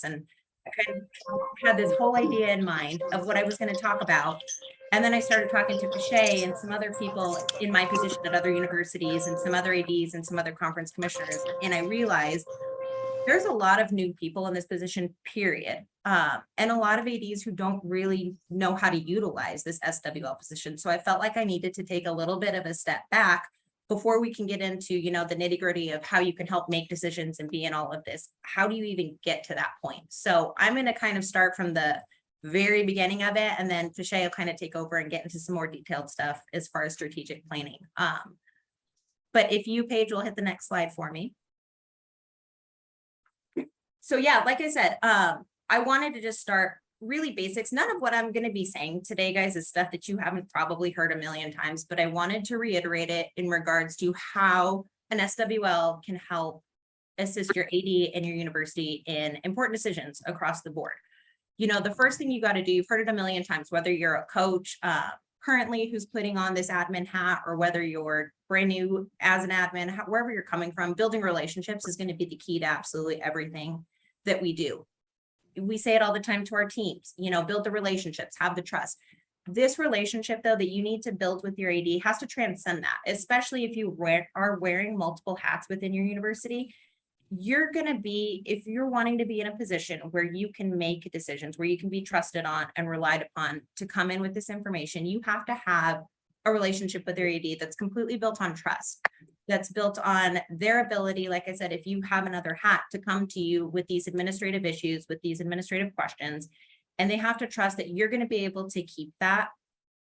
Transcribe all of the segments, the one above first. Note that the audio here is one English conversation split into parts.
And I kind of had this whole idea in mind of what I was going to talk about. And then I started talking to Fachaitte and some other people in my position at other universities and some other ADs and some other conference commissioners. And I realized there's a lot of new people in this position, period. And a lot of ADs who don't really know how to utilize this SWL position. So I felt like I needed to take a little bit of a step back before we can get into, the nitty gritty of how you can help make decisions and be in all of this. How do you even get to that point? So I'm going to kind of start from the very beginning of it, and then Fachaitte will kind of take over and get into some more detailed stuff as far as strategic planning. But if you, Paige, will hit the next slide for me. So yeah, like I said, I wanted to just start really basics. None of what I'm going to be saying today, guys, is stuff that you haven't probably heard a million times, but I wanted to reiterate it in regards to how an SWL can help assist your AD and your university in important decisions across the board. The first thing you got to do, you've heard it a million times, whether you're a coach currently who's putting on this admin hat, or whether you're brand new as an admin, wherever you're coming from, building relationships is going to be the key to absolutely everything that we do. We say it all the time to our teams, build the relationships, have the trust. This relationship, though, that you need to build with your AD has to transcend that, especially if you are wearing multiple hats within your university. You're going to be, if you're wanting to be in a position where you can make decisions, where you can be trusted on and relied upon to come in with this information, you have to have a relationship with your AD that's completely built on trust, that's built on their ability, like I said, if you have another hat, to come to you with these administrative issues, with these administrative questions, and they have to trust that you're going to be able to keep that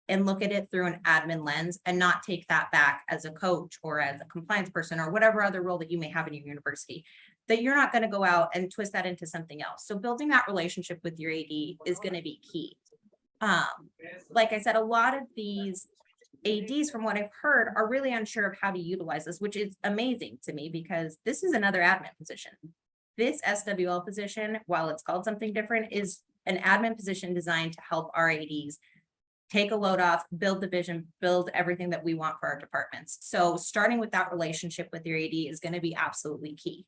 and look at it through an admin lens and not take that back as a coach or as a compliance person or whatever other role that you may have in your university, that you're not going to go out and twist that into something else. So building that relationship with your AD is going to be key. Like I said, a lot of these ADs, from what I've heard, are really unsure of how to utilize this, which is amazing to me because this is another admin position. This SWL position, while it's called something different, is an admin position designed to help our ADs take a load off, build the vision, build everything that we want for our departments. So starting with that relationship with your AD is going to be absolutely key.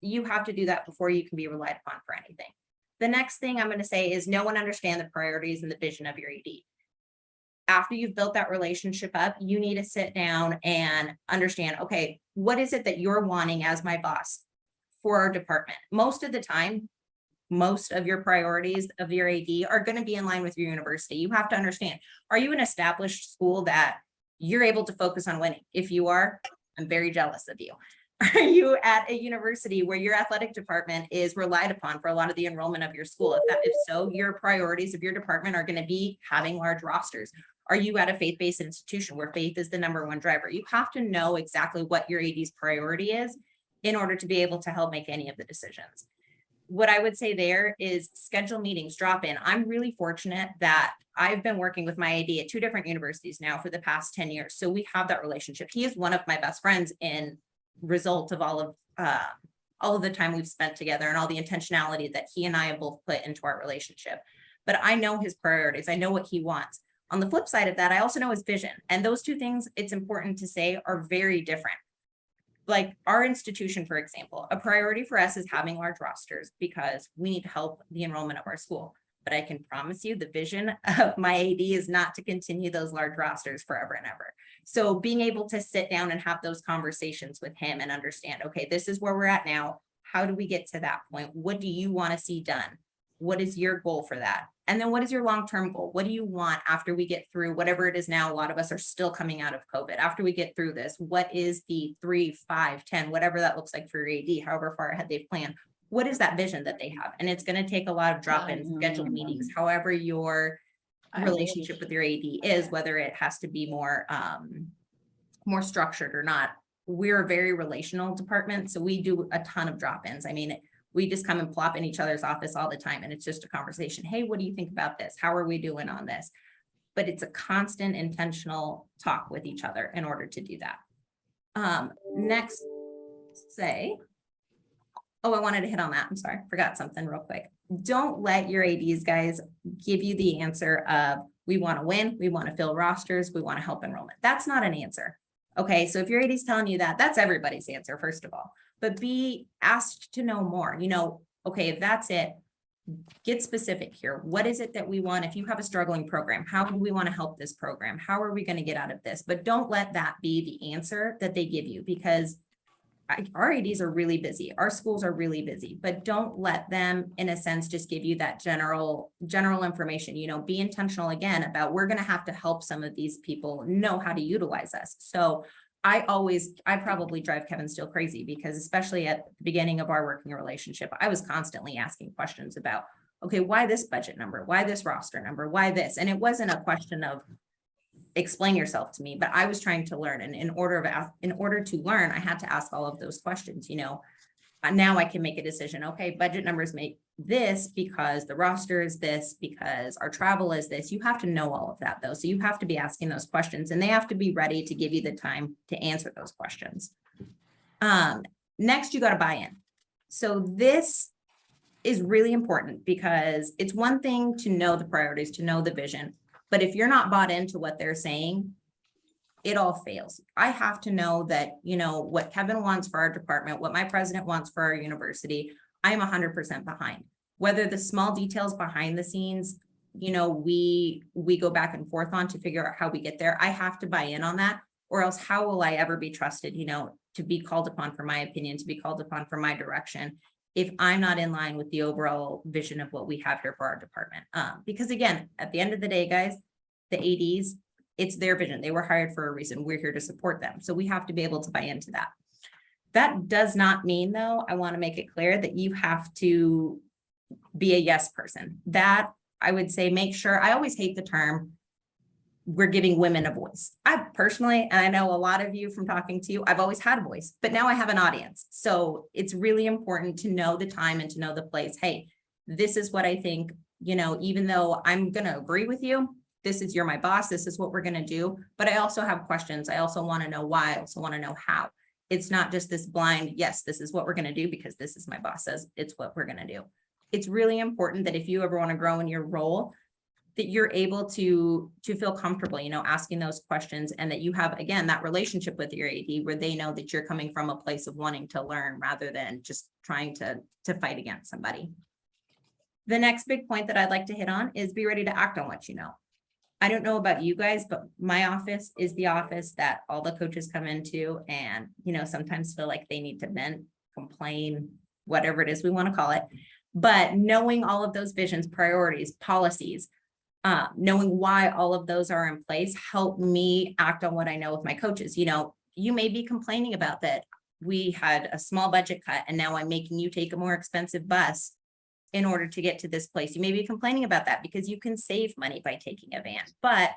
You have to do that before you can be relied upon for anything. The next thing I'm going to say is know and understand the priorities and the vision of your AD. After you've built that relationship up, you need to sit down and understand, okay, what is it that you're wanting as my boss for our department? Most of the time, most of your priorities of your AD are going to be in line with your university. You have to understand, are you an established school that you're able to focus on winning? If you are, I'm very jealous of you. Are you at a university where your athletic department is relied upon for a lot of the enrollment of your school? If so, your priorities of your department are going to be having large rosters. Are you at a faith-based institution where faith is the #1 driver? You have to know exactly what your AD's priority is in order to be able to help make any of the decisions. What I would say there is schedule meetings, drop in. I'm really fortunate that I've been working with my AD at 2 different universities now for the past 10 years. So we have that relationship. He is one of my best friends in result of all of the time we've spent together and all the intentionality that he and I have both put into our relationship. But I know his priorities. I know what he wants. On the flip side of that, I also know his vision. And those 2 things, it's important to say, are very different. Like our institution, for example, a priority for us is having large rosters because we need to help the enrollment of our school. But I can promise you the vision of my AD is not to continue those large rosters forever and ever. So being able to sit down and have those conversations with him and understand, okay, this is where we're at now. How do we get to that point? What do you want to see done? What is your goal for that? And then what is your long-term goal? What do you want after we get through whatever it is now? A lot of us are still coming out of COVID. After we get through this, what is the 3, 5, 10, whatever that looks like for your AD, however far ahead they've planned? What is that vision that they have? And it's going to take a lot of drop-in scheduled meetings, however your relationship with your AD is, whether it has to be more structured or not. We're a very relational department, so we do a ton of drop-ins. I mean, we just come and plop in each other's office all the time. And it's just a conversation. Hey, what do you think about this? How are we doing on this? But it's a constant intentional talk with each other in order to do that. Next, I wanted to hit on that. I'm sorry, forgot something real quick. Don't let your ADs, guys, give you the answer of, we want to win, we want to fill rosters, we want to help enrollment. That's not an answer. Okay, so if your AD is telling you that, that's everybody's answer, first of all. But be asked to know more. okay, if that's it, get specific here. What is it that we want? If you have a struggling program, how do we want to help this program? How are we going to get out of this? But don't let that be the answer that they give you, because our ADs are really busy. Our schools are really busy, but don't let them, in a sense, just give you that general information. You know, be intentional again about, we're going to have to help some of these people know how to utilize us. So I probably drive Kevin Steele crazy, because especially at the beginning of our working relationship, I was constantly asking questions about, okay, why this budget number? Why this roster number? Why this? And it wasn't a question of explain yourself to me, but I was trying to learn. And in order to learn, I had to ask all of those questions. You know, now I can make a decision. Okay, budget numbers make this because the roster is this, because our travel is this. You have to know all of that though. So you have to be asking those questions, and they have to be ready to give you the time to answer those questions. Next, you got to buy in. So this is really important, because it's one thing to know the priorities, to know the vision, but if you're not bought into what they're saying, it all fails. I have to know that, you know, what Kevin wants for our department, what my president wants for our university, I'm 100% behind. Whether the small details behind the scenes, you know, we go back and forth on to figure out how we get there, I have to buy in on that, or else how will I ever be trusted, you know, to be called upon for my opinion, to be called upon for my direction, if I'm not in line with the overall vision of what we have here for our department. Because again, at the end of the day, guys, the ADs, it's their vision. They were hired for a reason. We're here to support them. So we have to be able to buy into that. That does not mean, though, I want to make it clear that you have to be a yes person. That I would say, make sure, I always hate the term, we're giving women a voice. I personally, and I know a lot of you from talking to you, I've always had a voice, but now I have an audience. So it's really important to know the time and to know the place. Hey, this is what I think, you know, even though I'm going to agree with you, you're my boss, this is what we're going to do. But I also have questions. I also want to know why. I also want to know how. It's not just this blind, yes, this is what we're going to do because this is my boss says it's what we're going to do. It's really important that if you ever want to grow in your role, that you're able to feel comfortable, you know, asking those questions, and that you have, again, that relationship with your AD where they know that you're coming from a place of wanting to learn rather than just trying to fight against somebody. The next big point that I'd like to hit on is be ready to act on what you know. I don't know about you guys, but my office is the office that all the coaches come into and, you know, sometimes feel like they need to vent, complain, whatever it is we want to call it. But knowing all of those visions, priorities, policies, knowing why all of those are in place, help me act on what I know with my coaches. You know, you may be complaining about that we had a small budget cut and now I'm making you take a more expensive bus in order to get to this place. You may be complaining about that because you can save money by taking a van. But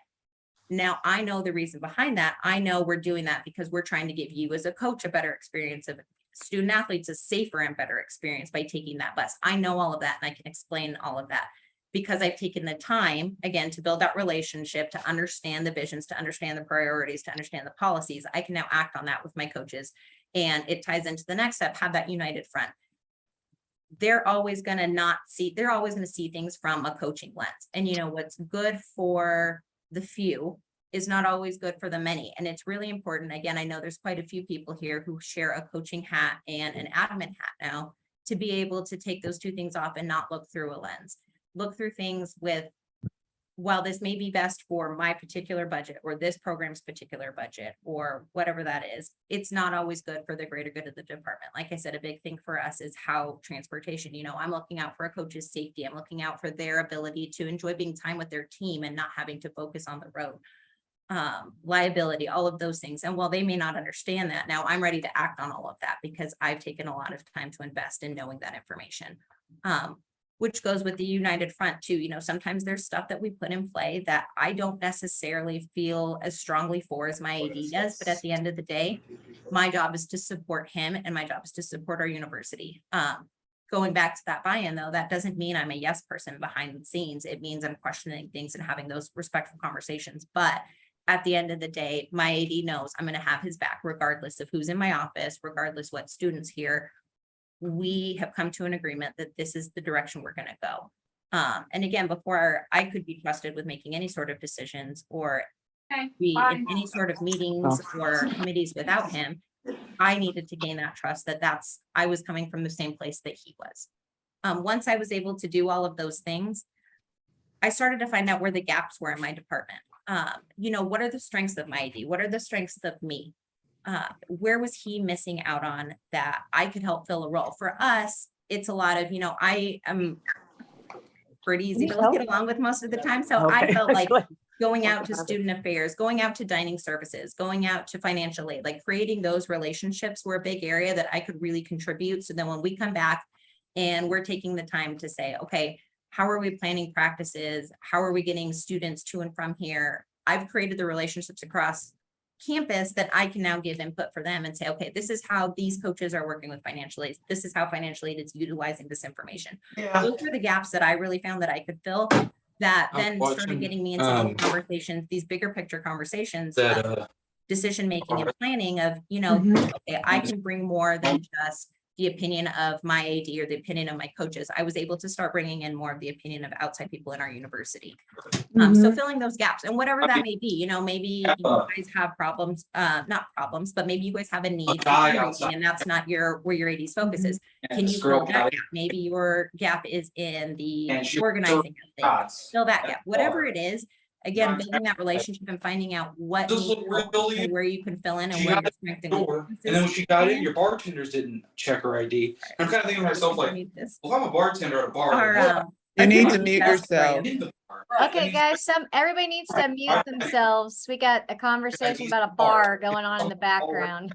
now I know the reason behind that. I know we're doing that because we're trying to give you as a coach a better experience, of student athletes a safer and better experience by taking that bus. I know all of that and I can explain all of that because I've taken the time, again, to build that relationship, to understand the visions, to understand the priorities, to understand the policies. I can now act on that with my coaches. And it ties into the next step, have that united front. They're always going to see things from a coaching lens. And you know, what's good for the few is not always good for the many. And it's really important. Again, I know there's quite a few people here who share a coaching hat and an admin hat now, to be able to take those two things off and not look through a lens. Look through things with, while this may be best for my particular budget or this program's particular budget or whatever that is, it's not always good for the greater good of the department. Like I said, a big thing for us is how transportation, you know, I'm looking out for a coach's safety. I'm looking out for their ability to enjoy being time with their team and not having to focus on the road. Liability, all of those things. And while they may not understand that, now I'm ready to act on all of that because I've taken a lot of time to invest in knowing that information. Which goes with the united front too. You know, sometimes there's stuff that we put in play that I don't necessarily feel as strongly for as my AD does, but at the end of the day, my job is to support him and my job is to support our university. Going back to that buy-in though, that doesn't mean I'm a yes person behind the scenes. It means I'm questioning things and having those respectful conversations. But at the end of the day, my AD knows I'm going to have his back regardless of who's in my office, regardless what students here. We have come to an agreement that this is the direction we're going to go. And again, before I could be trusted with making any sort of decisions or be in any sort of meetings or committees without him, I needed to gain that trust that I was coming from the same place that he was. Once I was able to do all of those things, I started to find out where the gaps were in my department. What are the strengths of my AD? What are the strengths of me? Where was he missing out on that I could help fill a role? For us, it's a lot of, I am pretty easy to get along with most of the time. So I felt like going out to student affairs, going out to dining services, going out to financial aid, like creating those relationships were a big area that I could really contribute. So then when we come back and we're taking the time to say, okay, how are we planning practices? How are we getting students to and from here? I've created the relationships across campus that I can now give input for them and say, okay, this is how these coaches are working with financial aid. This is how financial aid is utilizing this information. Yeah. Those were the gaps that I really found that I could fill, that then started getting me into these conversations, these bigger picture conversations, decision making and planning of, okay, I can bring more than just the opinion of my AD or the opinion of my coaches. I was able to start bringing in more of the opinion of outside people in our university. So filling those gaps and whatever that may be, maybe you guys have problems, not problems, but maybe you guys have a need and that's not where your AD's focus is. Can you fill that gap? Maybe your gap is in the organizing of things. Fill that gap, whatever it is. Again, building that relationship and finding out what needs help and where you can fill in and where your strength and weaknesses. And then when she got in, your bartenders didn't check her ID. I'm kind of thinking to myself, like, well, I'm a bartender at a bar. You need to mute yourself. Okay, guys, everybody needs to mute themselves. We got a conversation about a bar going on in the background.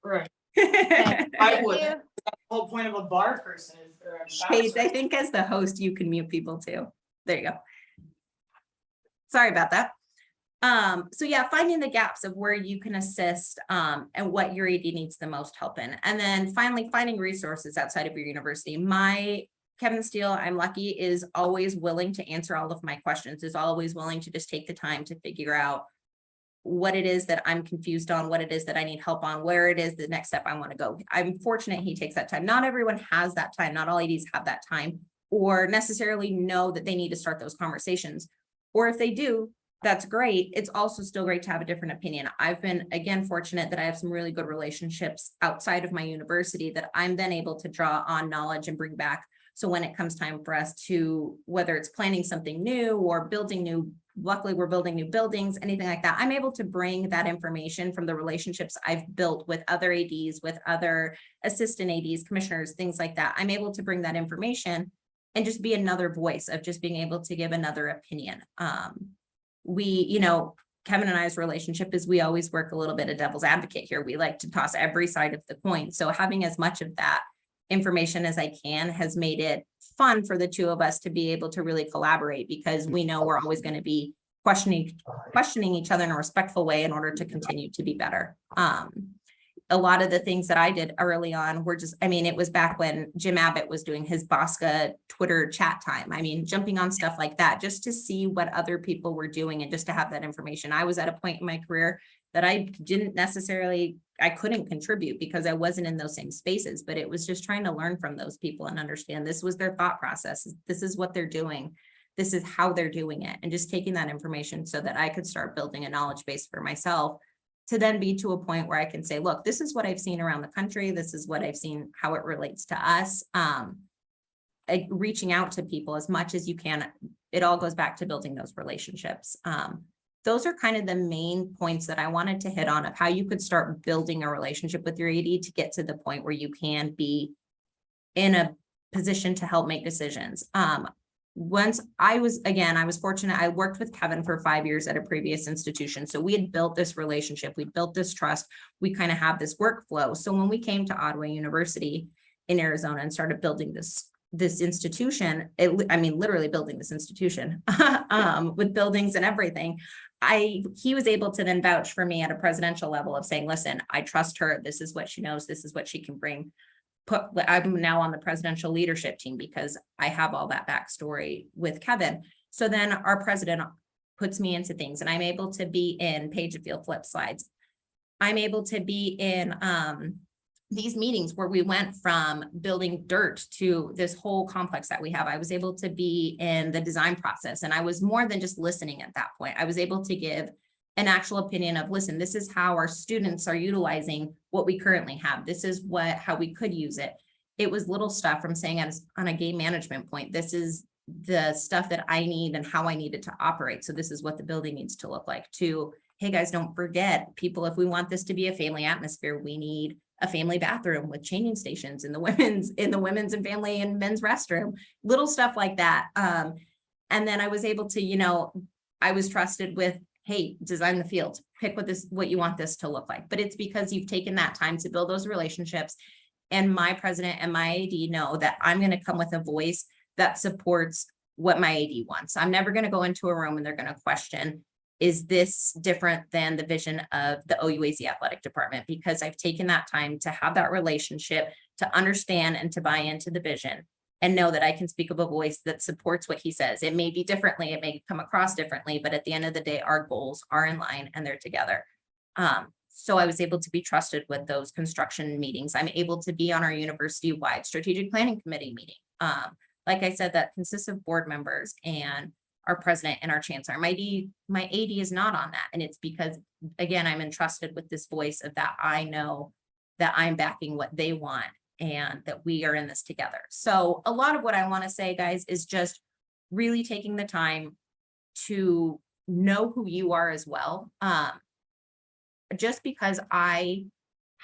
Right. Okay, I would. you. The whole point of a bar person is Paige, I think as the host, you can mute people too. There you go. Sorry about that. So yeah, finding the gaps of where you can assist and what your AD needs the most help in. And then finally finding resources outside of your university. Kevin Steele, I'm lucky, is always willing to answer all of my questions, is always willing to just take the time to figure out what it is that I'm confused on, what it is that I need help on, where it is the next step I want to go. I'm fortunate he takes that time. Not everyone has that time. Not all ADs have that time or necessarily know that they need to start those conversations. Or if they do, that's great. It's also still great to have a different opinion. I've been, again, fortunate that I have some really good relationships outside of my university that I'm then able to draw on knowledge and bring back. So when it comes time for us to, whether it's planning something new or building new, luckily we're building new buildings, anything like that, I'm able to bring that information from the relationships I've built with other ADs, with other assistant ADs, commissioners, things like that. I'm able to bring that information and just be another voice of just being able to give another opinion. Kevin and I's relationship is we always work a little bit of devil's advocate here. We like to toss every side of the coin. So having as much of that information as I can has made it fun for the two of us to be able to really collaborate, because we know we're always going to be questioning each other in a respectful way in order to continue to be better. A lot of the things that I did early on were just, it was back when Jim Abbott was doing his Bosca Twitter chat time. Jumping on stuff like that just to see what other people were doing and just to have that information. I was at a point in my career that I couldn't contribute because I wasn't in those same spaces, but it was just trying to learn from those people and understand this was their thought process. This is what they're doing. This is how they're doing it. And just taking that information so that I could start building a knowledge base for myself to then be to a point where I can say, look, this is what I've seen around the country. This is what I've seen, how it relates to us. Reaching out to people as much as you can. It all goes back to building those relationships. Those are kind of the main points that I wanted to hit on of how you could start building a relationship with your AD to get to the point where you can be in a position to help make decisions. I was fortunate. I worked with Kevin for 5 years at a previous institution. So we had built this relationship. We built this trust. We kind of have this workflow. So when we came to Ottawa University in Arizona and started building this institution, literally building this institution with buildings and everything, he was able to then vouch for me at a presidential level of saying, listen, I trust her. This is what she knows. This is what she can bring. I'm now on the presidential leadership team because I have all that backstory with Kevin. So then our president puts me into things and I'm able to be in page and field flip slides. I'm able to be in these meetings where we went from building dirt to this whole complex that we have. I was able to be in the design process and I was more than just listening at that point. I was able to give an actual opinion of, listen, this is how our students are utilizing what we currently have. This is how we could use it. it was little stuff from saying on a game management point, this is the stuff that I need and how I need it to operate. So this is what the building needs to look like, to, hey guys, don't forget, people, if we want this to be a family atmosphere, we need a family bathroom with changing stations in the women's and family and men's restroom, little stuff like that. And then I was able to, I was trusted with, hey, design the field, pick what you want this to look like. But it's because you've taken that time to build those relationships. And my president and my AD know that I'm going to come with a voice that supports what my AD wants. I'm never going to go into a room and they're going to question, is this different than the vision of the OUAZ athletic department? Because I've taken that time to have that relationship, to understand and to buy into the vision, and know that I can speak of a voice that supports what he says. It may be differently, it may come across differently, but at the end of the day, our goals are in line and they're together. So I was able to be trusted with those construction meetings. I'm able to be on our university-wide strategic planning committee meeting. Like I said, that consists of board members and our president and our chancellor. My AD is not on that. And it's because, again, I'm entrusted with this voice of that. I know that I'm backing what they want and that we are in this together. So a lot of what I want to say, guys, is just really taking the time to know who you are as well. Just because I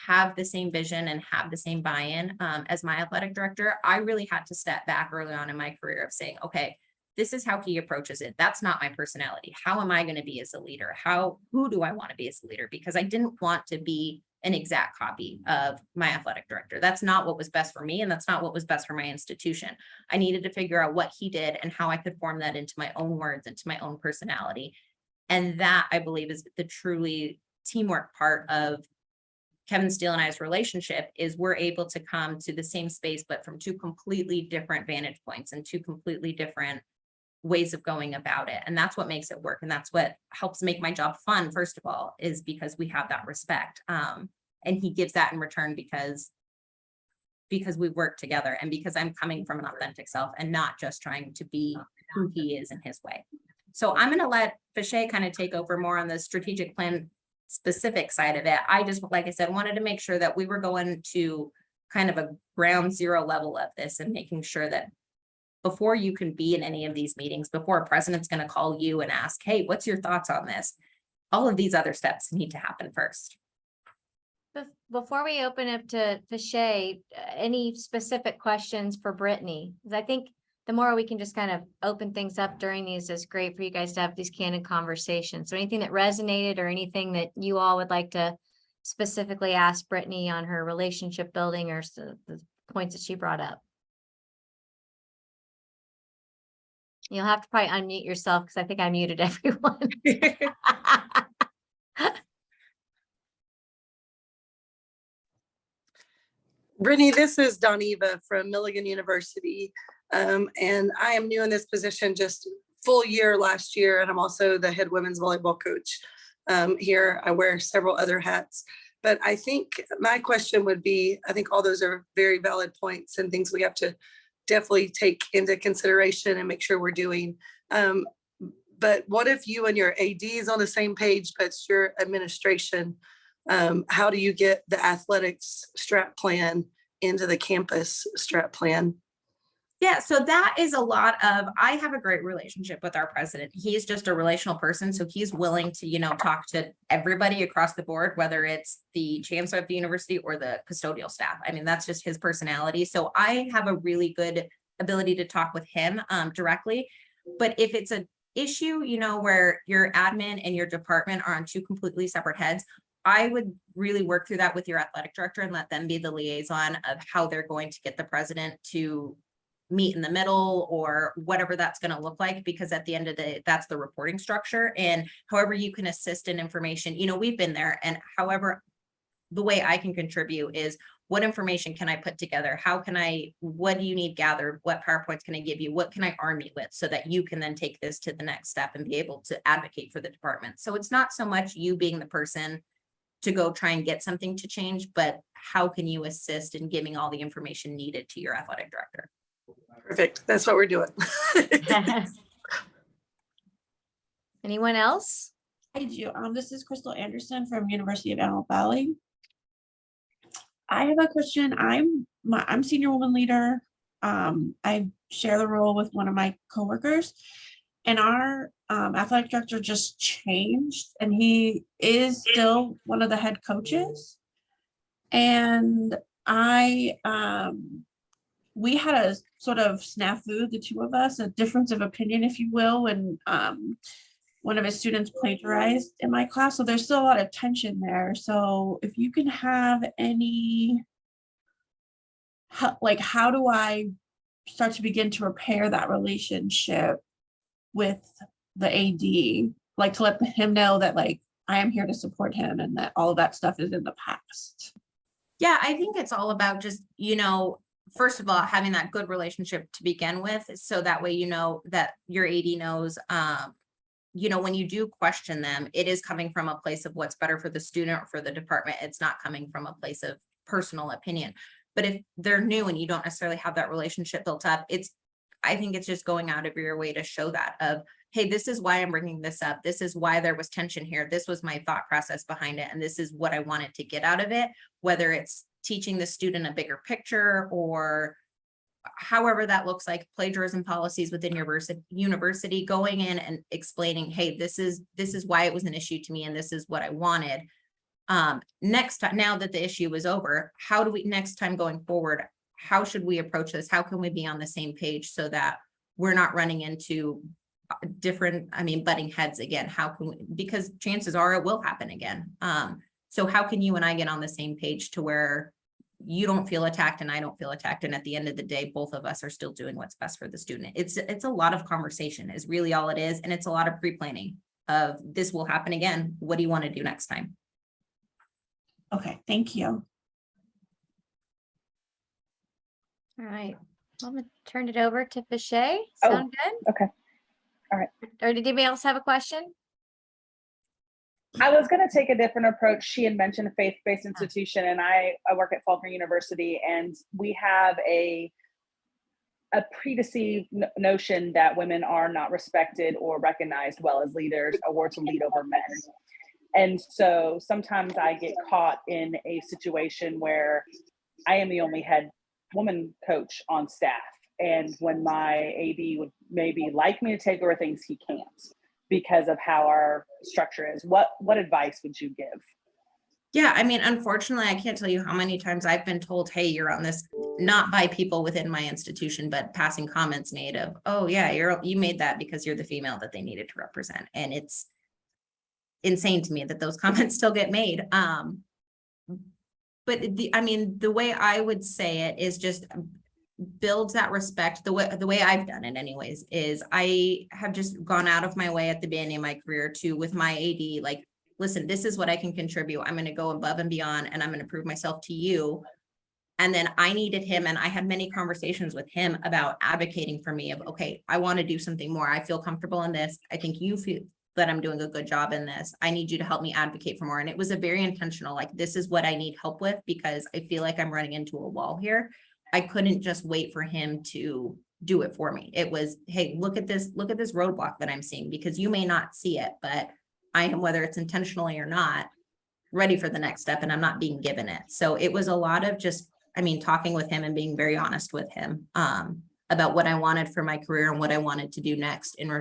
have the same vision and have the same buy-in as my athletic director, I really had to step back early on in my career of saying, okay, this is how he approaches it. That's not my personality. How am I going to be as a leader? Who do I want to be as a leader? Because I didn't want to be an exact copy of my athletic director. That's not what was best for me. And that's not what was best for my institution. I needed to figure out what he did and how I could form that into my own words, into my own personality. And that, I believe, is the truly teamwork part of Kevin Steele and I's relationship, is we're able to come to the same space, but from two completely different vantage points and two completely different ways of going about it. And that's what makes it work. And that's what helps make my job fun, first of all, is because we have that respect. And he gives that in return because we work together and because I'm coming from an authentic self and not just trying to be who he is in his way. So I'm going to let Fachaitte kind of take over more on the strategic plan specific side of it. I just, like I said, wanted to make sure that we were going to kind of a ground zero level of this and making sure that before you can be in any of these meetings, before a president's going to call you and ask, hey, what's your thoughts on this? All of these other steps need to happen first. Before we open up to Fachaitte, any specific questions for Brittney? Because I think the more we can just kind of open things up during these is great for you guys to have these candid conversations. So anything that resonated or anything that you all would like to specifically ask Brittney on her relationship building or the points that she brought up? You'll have to probably unmute yourself because I think I muted everyone. Brittney, this is Doniva from Milligan University. And I am new in this position, just full year last year. And I'm also the head women's volleyball coach here. I wear several other hats. But I think my question would be, I think all those are very valid points and things we have to definitely take into consideration and make sure we're doing. But what if you and your AD is on the same page, but it's your administration? How do you get the athletics strat plan into the campus strat plan? Yeah, so that is a lot of, I have a great relationship with our president. He's just a relational person. So he's willing to, talk to everybody across the board, whether it's the chancellor of the university or the custodial staff. I mean, that's just his personality. So I have a really good ability to talk with him directly. But if it's an issue, where your admin and your department are on two completely separate heads, I would really work through that with your athletic director and let them be the liaison of how they're going to get the president to meet in the middle or whatever that's going to look like, because at the end of the day, that's the reporting structure. And however you can assist in information, we've been there. And however, the way I can contribute is what information can I put together? What do you need gathered? What PowerPoints can I give you? What can I arm you with so that you can then take this to the next step and be able to advocate for the department? So it's not so much you being the person to go try and get something to change, but how can you assist in giving all the information needed to your athletic director? Perfect. That's what we're doing. Anyone else? I do. This is Crystal Anderson from University of Antelope Valley. I have a question. I'm I'm senior woman leader. I share the role with one of my coworkers, and our athletic director just changed, and he is still one of the head coaches. And we had a sort of snafu, the two of us, a difference of opinion, if you will, and one of his students plagiarized in my class. So there's still a lot of tension there. So if you can have any, how do I start to begin to repair that relationship with the AD? Like, to let him know that, like, I am here to support him and that all of that stuff is in the past. Yeah, I think it's all about just, first of all, having that good relationship to begin with, so that way that your AD knows, when you do question them, it is coming from a place of what's better for the student or for the department. It's not coming from a place of personal opinion. But if they're new and you don't necessarily have that relationship built up, I think it's just going out of your way to show that of, hey, this is why I'm bringing this up. This is why there was tension here. This was my thought process behind it. And this is what I wanted to get out of it, whether it's teaching the student a bigger picture or however that looks like, plagiarism policies within your university, going in and explaining, hey, this is why it was an issue to me and this is what I wanted. Next time, now that the issue is over, how do we, next time going forward, how should we approach this? How can we be on the same page so that we're not running into butting heads again? How can we, because chances are it will happen again. So how can you and I get on the same page to where you don't feel attacked and I don't feel attacked, and at the end of the day, both of us are still doing what's best for the student? It's a lot of conversation is really all it is, and it's a lot of pre-planning of, this will happen again. What do you want to do next time? Okay, thank you. All right, I'm gonna turn it over to Fachaitte. Sound good? Okay. All right. Or did anybody else have a question? I was going to take a different approach. She had mentioned a faith-based institution, and I work at Faulkner University, and we have a preconceived notion that women are not respected or recognized well as leaders or to lead over men. And so sometimes I get caught in a situation where I am the only head woman coach on staff. And when my AD would maybe like me to take over things, he can't because of how our structure is. What advice would you give? Yeah, unfortunately, I can't tell you how many times I've been told, hey, you're on this, not by people within my institution, but passing comments made of, oh yeah, you made that because you're the female that they needed to represent. And it's insane to me that those comments still get made. But the way I would say it is just builds that respect. The way I've done it anyways, is I have just gone out of my way at the beginning of my career to, with my AD, like, listen, this is what I can contribute. I'm going to go above and beyond, and I'm going to prove myself to you. And then I needed him, and I had many conversations with him about advocating for me of, okay, I want to do something more. I feel comfortable in this. I think you feel that I'm doing a good job in this. I need you to help me advocate for more. And it was a very intentional, like, this is what I need help with, because I feel like I'm running into a wall here. I couldn't just wait for him to do it for me. It was, hey, look at this roadblock that I'm seeing, because you may not see it, but I am, whether it's intentionally or not, ready for the next step, and I'm not being given it. So it was a lot of just, talking with him and being very honest with him about what I wanted for my career and what I wanted to do next in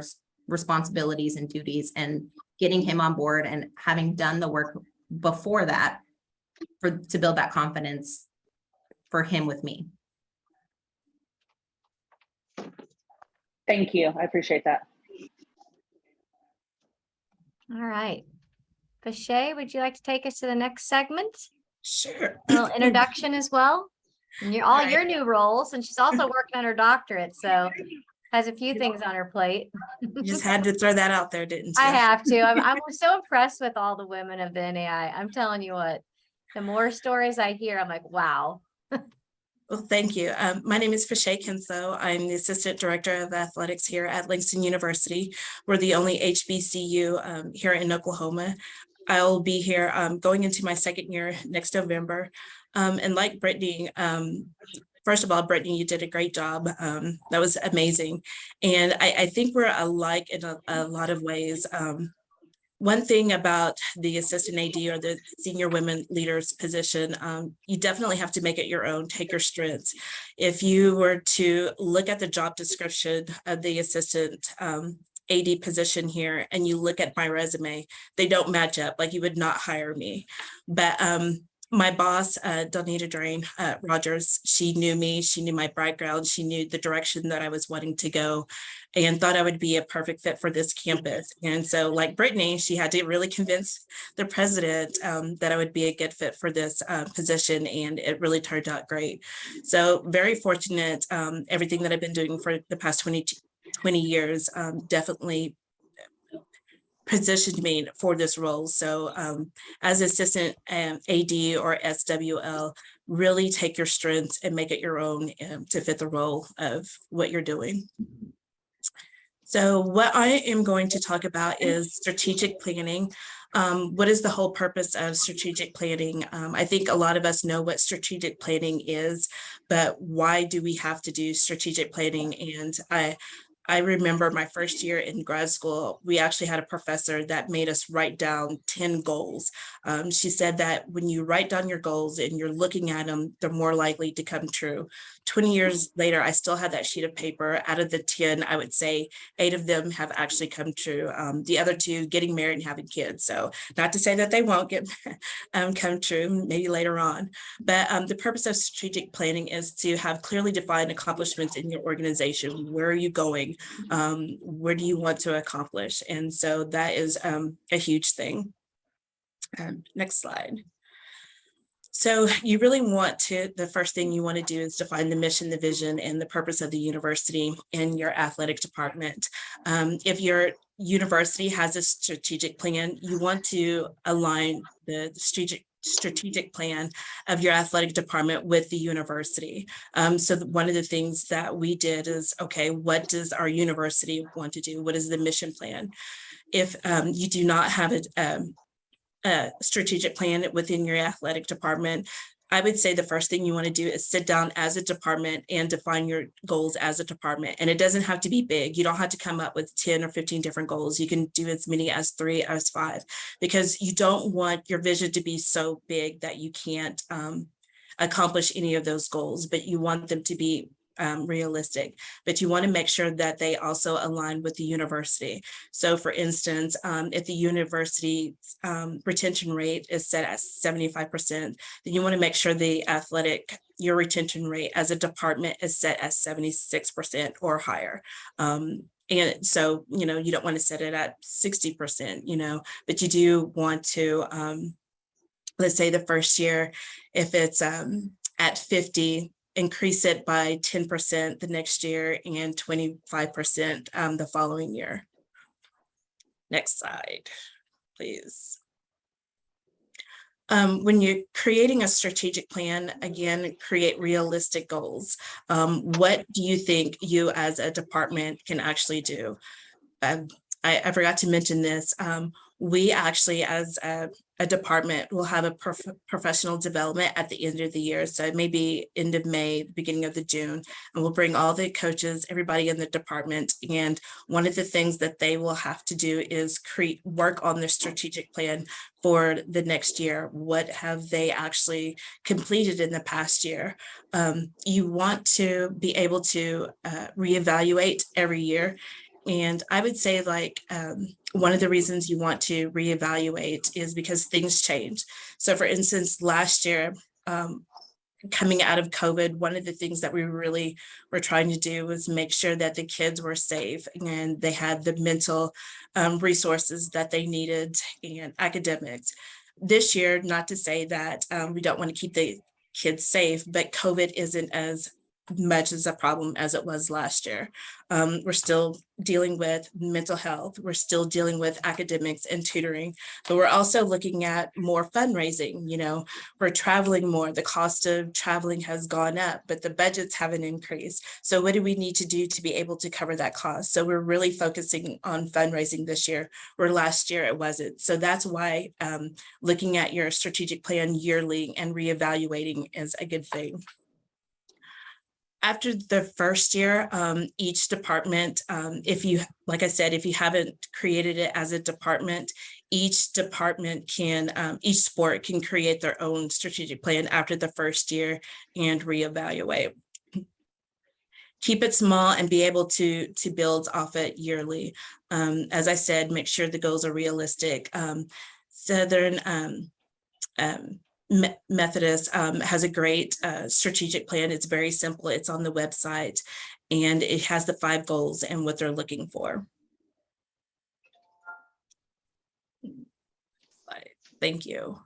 responsibilities and duties, and getting him on board and having done the work before that to build that confidence for him with me. Thank you. I appreciate that. All right. Fachaitte, would you like to take us to the next segment? Sure. A little introduction as well. And all Right. your new roles, and she's also working on her doctorate, so has a few things on her plate. You just had to throw that out there, didn't you? I have to. I'm so impressed with all the women of the NAI. I'm telling you what, the more stories I hear, I'm like, wow. Well, thank you. My name is Fachaitte Kinslow. I'm the Assistant Director of Athletics here at Langston University. We're the only HBCU here in Oklahoma. I'll be here going into my second year next November. And like Brittney, first of all, Brittney, you did a great job. That was amazing. And I think we're alike in a lot of ways. One thing about the assistant AD or the senior women leaders position, you definitely have to make it your own, take your strengths. If you were to look at the job description of the assistant AD position here and you look at my resume, they don't match up. Like, you would not hire me. But my boss, Donita Drain Rogers, she knew me, she knew my background, she knew the direction that I was wanting to go, and thought I would be a perfect fit for this campus. And so, like Brittney, she had to really convince the president that I would be a good fit for this position, and it really turned out great. So very fortunate. Everything that I've been doing for the past 20 years definitely positioned me for this role. So as assistant AD or SWL, really take your strengths and make it your own to fit the role of what you're doing. So what I am going to talk about is strategic planning. What is the whole purpose of strategic planning? I think a lot of us know what strategic planning is, but why do we have to do strategic planning? And I remember my first year in grad school, we actually had a professor that made us write down 10 goals. She said that when you write down your goals and you're looking at them, they're more likely to come true. 20 years later, I still have that sheet of paper. Out of the 10, I would say 8 of them have actually come true. The other 2, getting married and having kids. So not to say that they won't get come true, maybe later on. But the purpose of strategic planning is to have clearly defined accomplishments in your organization. Where are you going? Where do you want to accomplish? And so that is a huge thing. Next slide. So you really want to, the first thing you want to do is define the mission, the vision, and the purpose of the university in your athletic department. If your university has a strategic plan, you want to align the strategic plan of your athletic department with the university. So one of the things that we did is, okay, what does our university want to do? What is the mission plan? If you do not have a strategic plan within your athletic department, I would say the first thing you want to do is sit down as a department and define your goals as a department. And it doesn't have to be big. You don't have to come up with 10 or 15 different goals. You can do as many as 3, as 5, because you don't want your vision to be so big that you can't accomplish any of those goals, but you want them to be realistic, but you want to make sure that they also align with the university. So for instance, if the university retention rate is set at 75%, then you want to make sure your retention rate as a department is set at 76% or higher. And so, you don't want to set it at 60%, but you do want to, let's say the first year, if it's at 50, increase it by 10% the next year and 25% the following year. Next slide, please. When you're creating a strategic plan, again, create realistic goals. What do you think you as a department can actually do? I forgot to mention this. We actually, as a department, will have a professional development at the end of the year. So it may be end of May, beginning of the June, and we'll bring all the coaches, everybody in the department. And one of the things that they will have to do is work on their strategic plan for the next year. What have they actually completed in the past year? You want to be able to reevaluate every year. And I would say one of the reasons you want to reevaluate is because things change. So for instance, last year, coming out of COVID, one of the things that we really were trying to do was make sure that the kids were safe and they had the mental resources that they needed and academics. This year, not to say that we don't want to keep the kids safe, but COVID isn't as much as a problem as it was last year. We're still dealing with mental health. We're still dealing with academics and tutoring, but we're also looking at more fundraising. We're traveling more. The cost of traveling has gone up, but the budgets haven't increased. So what do we need to do to be able to cover that cost? So we're really focusing on fundraising this year, where last year it wasn't. So that's why looking at your strategic plan yearly and reevaluating is a good thing. After the first year, each department, like I said, if you haven't created it as a department, each department can, each sport can create their own strategic plan after the first year and reevaluate. Keep it small and be able to build off it yearly. As I said, make sure the goals are realistic. Southern Methodist has a great strategic plan. It's very simple. It's on the website, and it has the 5 goals and what they're looking for. Thank you.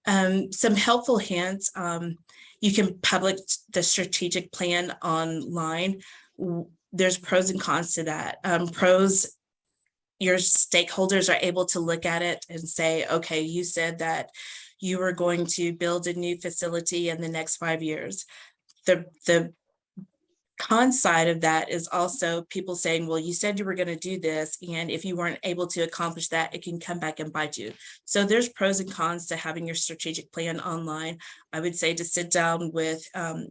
Some helpful hints. You can publish the strategic plan online. There's pros and cons to that. Pros, your stakeholders are able to look at it and say, okay, you said that you were going to build a new facility in the next 5 years. The con side of that is also people saying, well, you said you were going to do this, and if you weren't able to accomplish that, it can come back and bite you. So there's pros and cons to having your strategic plan online. I would say to sit down with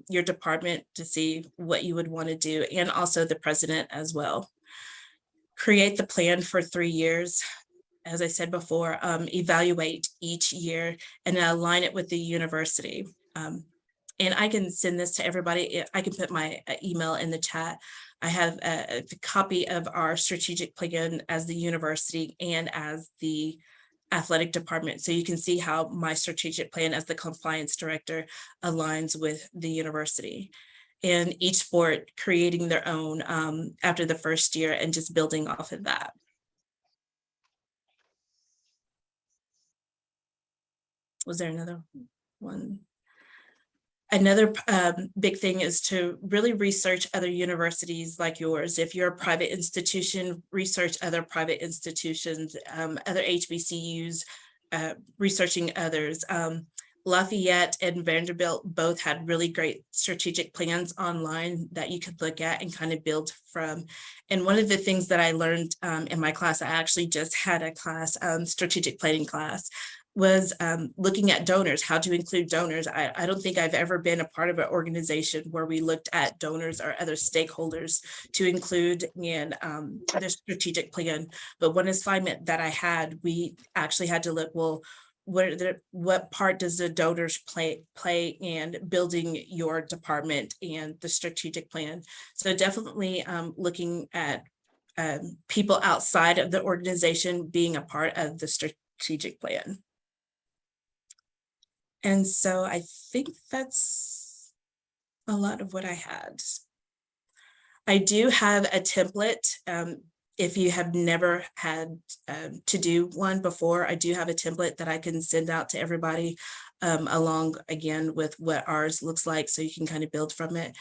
your department to see what you would want to do, and also the president as well. Create the plan for 3 years. As I said before, evaluate each year and align it with the university. And I can send this to everybody. I can put my email in the chat. I have a copy of our strategic plan as the university and as the athletic department. So you can see how my strategic plan as the compliance director aligns with the university. And each sport creating their own after the first year and just building off of that. Was there another one? Another big thing is to really research other universities like yours. If you're a private institution, research other private institutions, other HBCUs, researching others. Lafayette and Vanderbilt both had really great strategic plans online that you could look at and kind of build from. And one of the things that I learned in my class, I actually just had a class, strategic planning class, was looking at donors, how to include donors. I don't think I've ever been a part of an organization where we looked at donors or other stakeholders to include in their strategic plan. But one assignment that I had, we actually had to look, well, what part does the donors play in building your department and the strategic plan? So definitely looking at people outside of the organization being a part of the strategic plan. And so I think that's a lot of what I had. I do have a template. If you have never had to do one before, I do have a template that I can send out to everybody along again with what ours looks like, so you can kind of build from it.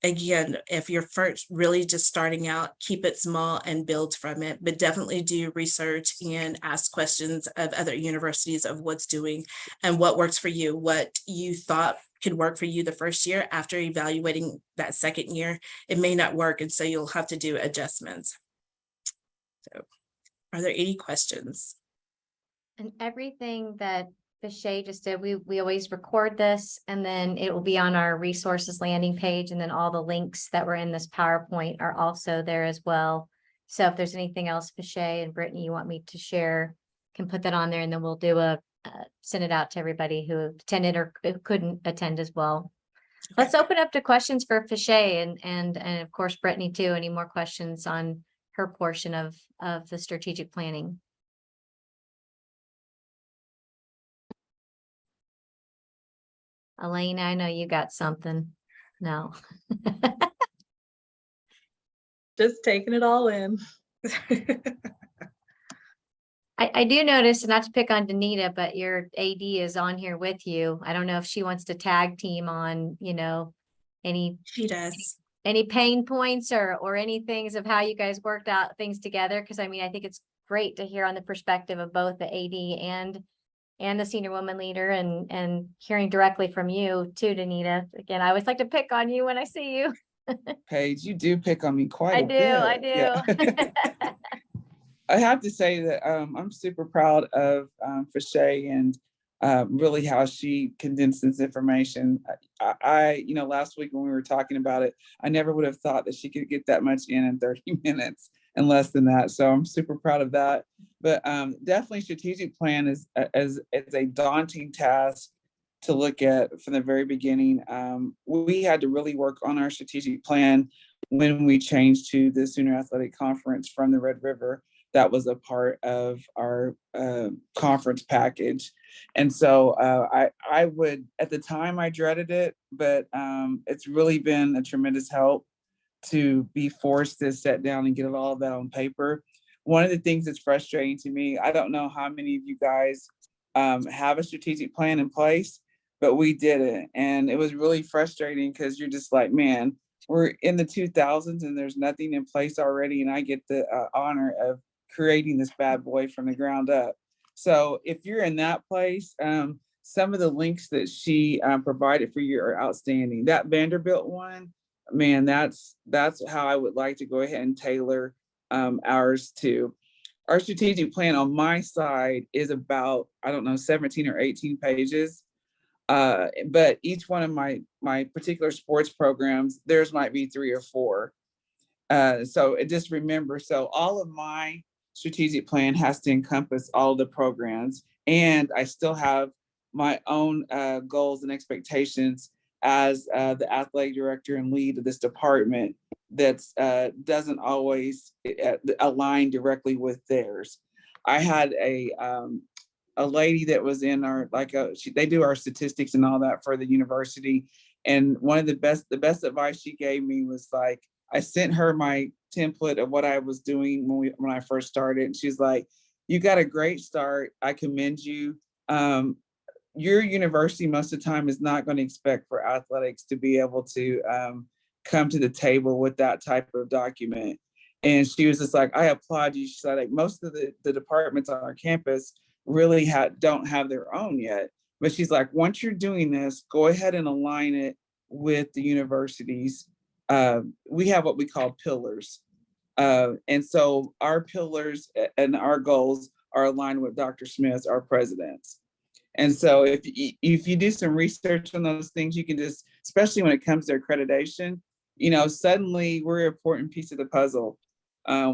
Again, if you're first really just starting out, keep it small and build from it, but definitely do research and ask questions of other universities of what's doing and what works for you, what you thought could work for you the first year. After evaluating that second year, it may not work, and so you'll have to do adjustments. So, are there any questions? And everything that Fachaitte just did, we always record this, and then it will be on our resources landing page, and then all the links that were in this PowerPoint are also there as well. So if there's anything else, Fachaitte and Brittney, you want me to share, can put that on there, and then we'll do send it out to everybody who attended or couldn't attend as well. Okay. Let's open up to questions for Fachaitte and of course Brittney too. Any more questions on her portion of the strategic planning? Elena, I know you got something. No. Just taking it all in. I do notice, not to pick on Danita, but your AD is on here with you. I don't know if she wants to tag team on, She does. Any pain points or any things of how you guys worked out things together. Cause I mean, I think it's great to hear on the perspective of both the AD and the senior woman leader and hearing directly from you too, Danita. Again, I always like to pick on you when I see you. Paige, you do pick on me quite a bit. I do. Yeah. I have to say that I'm super proud of Fachaitte and really how she condensed this information. I last week when we were talking about it, I never would have thought that she could get that much in 30 minutes. in less than that. So I'm super proud of that. But definitely strategic plan is a daunting task to look at from the very beginning. We had to really work on our strategic plan when we changed to the Sooner Athletic Conference from the Red River. That was a part of our conference package. And so I would, at the time I dreaded it, but it's really been a tremendous help to be forced to sit down and get all of that on paper. One of the things that's frustrating to me, I don't know how many of you guys have a strategic plan in place, but we didn't. And it was really frustrating because you're just like, man, we're in the 2000s and there's nothing in place already. And I get the honor of creating this bad boy from the ground up. So if you're in that place, some of the links that she provided for you are outstanding. That Vanderbilt one, man, that's how I would like to go ahead and tailor ours to. Our strategic plan on my side is about, I don't know, 17 or 18 pages. But each one of my particular sports programs, theirs might be 3 or 4. So just remember, so all of my strategic plan has to encompass all the programs, and I still have my own goals and expectations as the athletic director and lead of this department that doesn't always align directly with theirs. I had a lady that was in our, they do our statistics and all that for the university. And one of the best advice she gave me was like, I sent her my template of what I was doing when I first started. And she's like, you got a great start. I commend you. Your university most of the time is not going to expect for athletics to be able to come to the table with that type of document. And she was just like, I applaud you. She said, like, most of the departments on our campus really don't have their own yet. But she's like, once you're doing this, go ahead and align it with the universities. We have what we call pillars. And so our pillars and our goals are aligned with Dr. Smith's, our president's. And so if you do some research on those things, you can just, especially when it comes to accreditation, suddenly we're an important piece of the puzzle.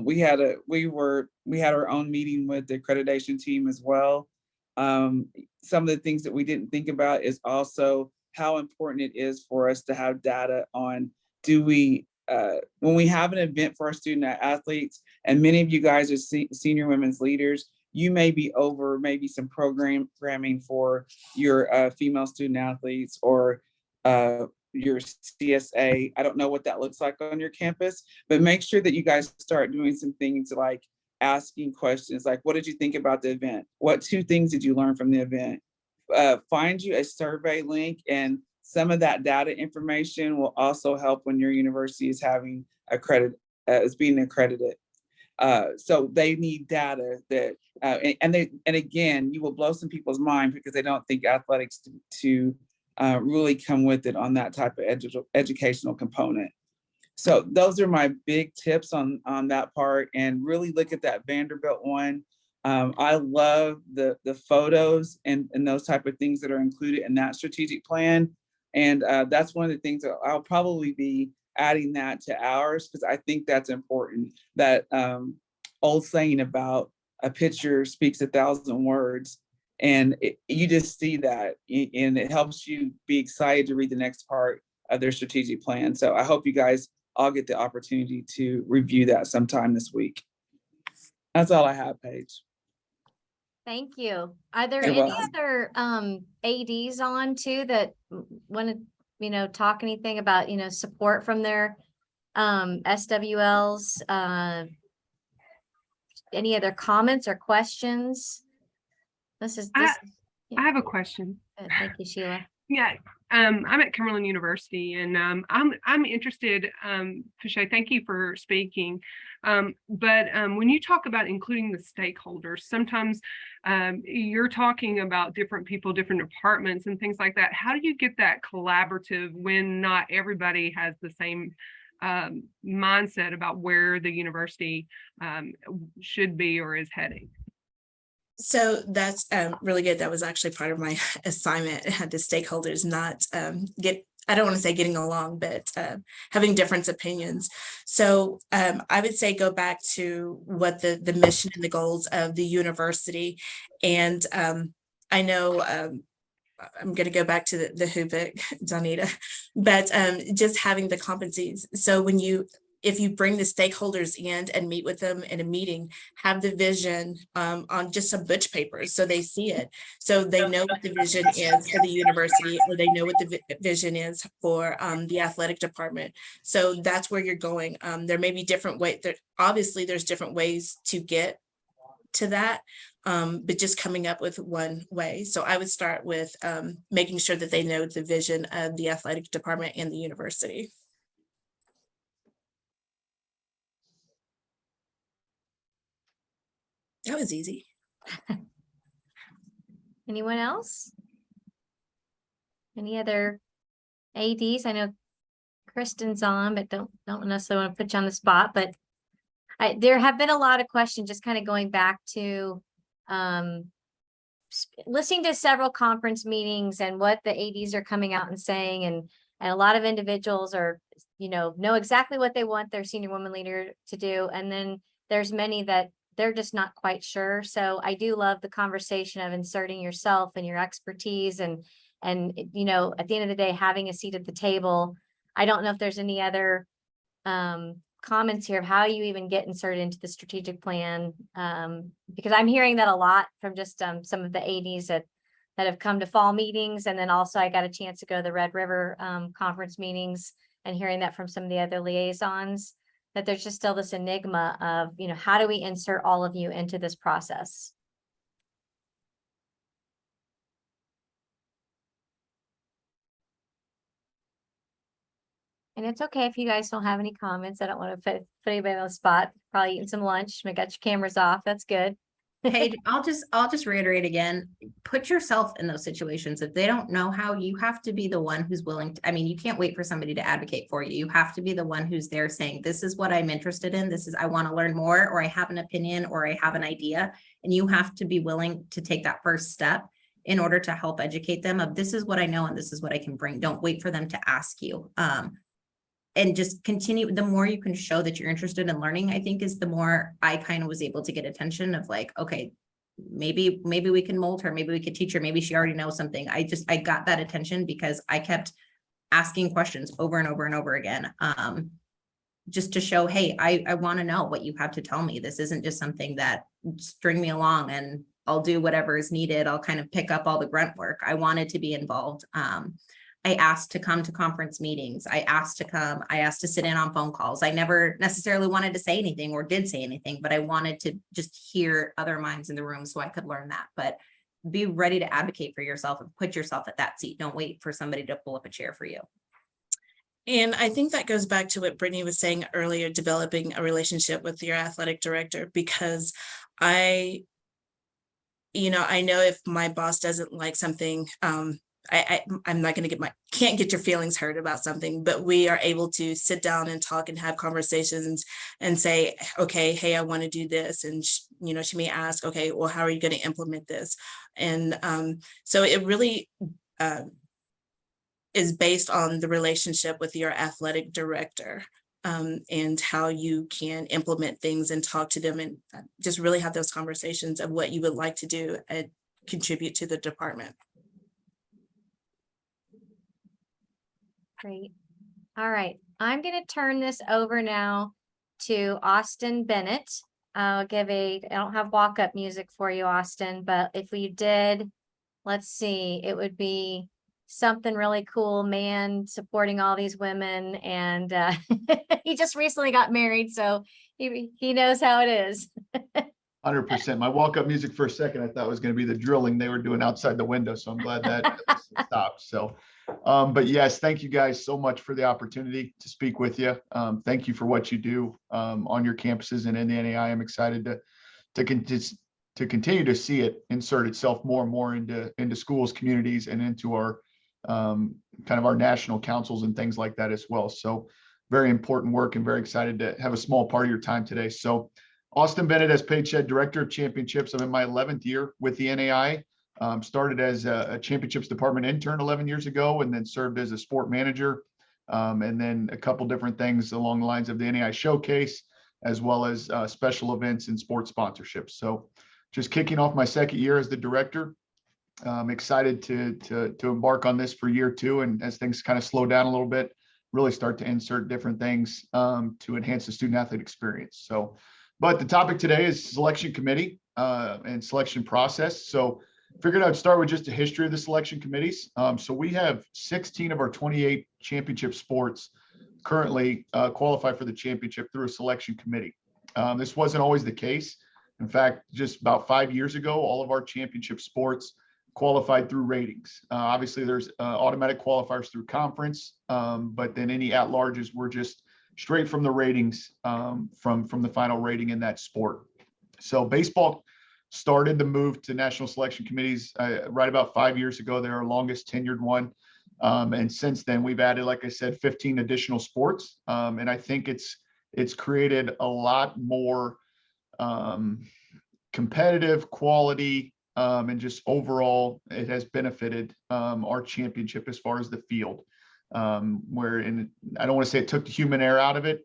We had our own meeting with the accreditation team as well. Some of the things that we didn't think about is also how important it is for us to have data on, when we have an event for our student athletes, and many of you guys are senior women's leaders, you may be over maybe some programming for your female student athletes or your CSA. I don't know what that looks like on your campus, but make sure that you guys start doing some things like asking questions like, what did you think about the event? What 2 things did you learn from the event? Find you a survey link, and some of that data information will also help when your university is having is being accredited. So they need data that, and again, you will blow some people's mind because they don't think athletics to really come with it on that type of educational component. So those are my big tips on that part, and really look at that Vanderbilt one. I love the photos and those type of things that are included in that strategic plan. And that's one of the things that I'll probably be adding that to ours, because I think that's important. That old saying about a picture speaks 1,000 words. And you just see that, and it helps you be excited to read the next part of their strategic plan. So I hope you guys all get the opportunity to review that sometime this week. That's all I have, Paige. Thank you. Are there You're any welcome. other ADs on too that want to, talk anything about, support from their SWLs? Any other comments or questions? I have a question. Thank you, Sheila. Yeah, I'm at Cumberland University, and I'm interested. Fachaitte, thank you for speaking. But when you talk about including the stakeholders, sometimes you're talking about different people, different departments, and things like that. How do you get that collaborative when not everybody has the same mindset about where the university should be or is heading? So that's really good. That was actually part of my assignment. The stakeholders not get I don't want to say getting along, but having different opinions. So I would say go back to what the mission and the goals of the university. And I know I'm going to go back to the Hubik, Donita, but just having the competencies. So if you bring the stakeholders in and meet with them in a meeting, have the vision on just some butch papers so they see it. So they know what the vision is for the university, or they know what the vision is for the athletic department. So that's where you're going. There may be different ways. Obviously, there's different ways to get to that, but just coming up with one way. So I would start with making sure that they know the vision of the athletic department and the university. That was easy. Anyone else? Any other ADs? I know Kristen's on, but don't necessarily want to put you on the spot, but there have been a lot of questions just kind of going back to listening to several conference meetings and what the ADs are coming out and saying, and a lot of individuals are, know exactly what they want their senior women leader to do. And then there's many that they're just not quite sure. So I do love the conversation of inserting yourself and your expertise and at the end of the day, having a seat at the table. I don't know if there's any other comments here of how you even get inserted into the strategic plan, because I'm hearing that a lot from just some of the ADs that have come to fall meetings. And then also I got a chance to go to the Red River conference meetings and hearing that from some of the other liaisons, that there's just still this enigma of, how do we insert all of you into this process? And it's okay if you guys don't have any comments. I don't want to put anybody on the spot. Probably eating some lunch. We got your cameras off. That's good. Hey, I'll just reiterate again, put yourself in those situations. If they don't know how, you have to be the one who's willing to, you can't wait for somebody to advocate for you. You have to be the one who's there saying, this is what I'm interested in. This is, I want to learn more, or I have an opinion, or I have an idea. And you have to be willing to take that first step in order to help educate them of, this is what I know and this is what I can bring. Don't wait for them to ask you. And just continue. The more you can show that you're interested in learning, I think, is the more I kind of was able to get attention of like, okay, maybe we can mold her, maybe we could teach her, maybe she already knows something. I got that attention because I kept asking questions over and over and over again, just to show, hey, I want to know what you have to tell me. This isn't just something that string me along and I'll do whatever is needed. I'll kind of pick up all the grunt work. I wanted to be involved. I asked to come to conference meetings. I asked to sit in on phone calls. I never necessarily wanted to say anything or did say anything, but I wanted to just hear other minds in the room so I could learn that. But be ready to advocate for yourself and put yourself at that seat. Don't wait for somebody to pull up a chair for you. And I think that goes back to what Brittney was saying earlier, developing a relationship with your athletic director, because I know if my boss doesn't like something, I'm not going to can't get your feelings hurt about something, but we are able to sit down and talk and have conversations and say, okay, hey, I want to do this. And she may ask, okay, well, how are you going to implement this? And so it really is based on the relationship with your athletic director, and how you can implement things and talk to them and just really have those conversations of what you would like to do and contribute to the department. Great. All right. I'm going to turn this over now to Austin Bennett. I don't have walk-up music for you, Austin, but if we did, let's see, it would be something really cool, man supporting all these women. And he just recently got married, so he knows how it is. 100%. My walk-up music for a second, I thought was going to be the drilling they were doing outside the window. So I'm glad that stopped. So, but yes, thank you guys so much for the opportunity to speak with you. Thank you for what you do on your campuses and in the NAI. I'm excited to continue to see it insert itself more and more into schools, communities, and into our kind of our national councils and things like that as well. So very important work and very excited to have a small part of your time today. So Austin Bennett as Fachaitte Director of Championships. I'm in my 11th year with the NAI. Started as a championships department intern 11 years ago, and then served as a sport manager. And then a couple different things along the lines of the NAI showcase, as well as special events and sports sponsorships. So just kicking off my second year as the director. I'm excited to embark on this for year 2. And as things kind of slow down a little bit, really start to insert different things to enhance the student athlete experience. So, but the topic today is selection committee and selection process. So figured I'd start with just a history of the selection committees. So we have 16 of our 28 championship sports currently qualify for the championship through a selection committee. This wasn't always the case. In fact, just about 5 years ago, all of our championship sports qualified through ratings. Obviously, there's automatic qualifiers through conference, but then any at-larges were just straight from the ratings from the final rating in that sport. So baseball started the move to national selection committees right about 5 years ago. They're our longest tenured one. And since then, we've added, like I said, 15 additional sports. And I think it's created a lot more competitive quality, and just overall, it has benefited our championship as far as the field. I don't want to say it took the human error out of it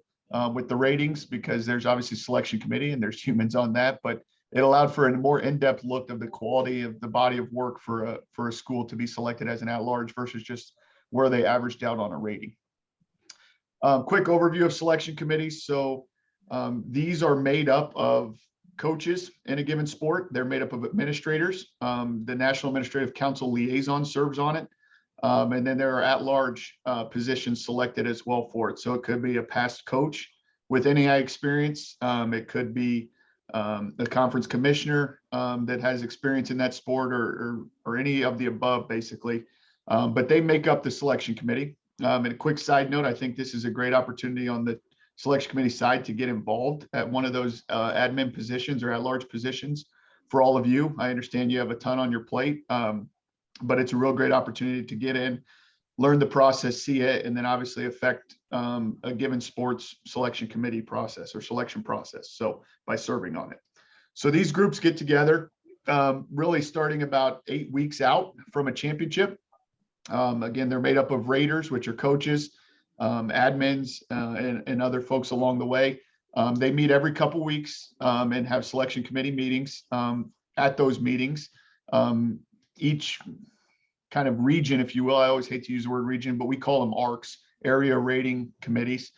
with the ratings, because there's obviously selection committee and there's humans on that, but it allowed for a more in-depth look of the quality of the body of work for a school to be selected as an at-large versus just where they averaged out on a rating. Quick overview of selection committees. So these are made up of coaches in a given sport. They're made up of administrators. The National Administrative Council liaison serves on it. And then there are at-large positions selected as well for it. So it could be a past coach with NAI experience. It could be the conference commissioner that has experience in that sport, or any of the above, basically. But they make up the selection committee. And a quick side note, I think this is a great opportunity on the selection committee side to get involved at one of those admin positions or at-large positions for all of you. I understand you have a ton on your plate, but it's a real great opportunity to get in, learn the process, see it, and then obviously affect a given sports selection committee process or selection process. So by serving on it. So these groups get together really starting about 8 weeks out from a championship. Again, they're made up of raters, which are coaches, admins, and other folks along the way. They meet every couple weeks and have selection committee meetings. At those meetings, each kind of region, if you will, I always hate to use the word region, but we call them ARCs, area rating committees,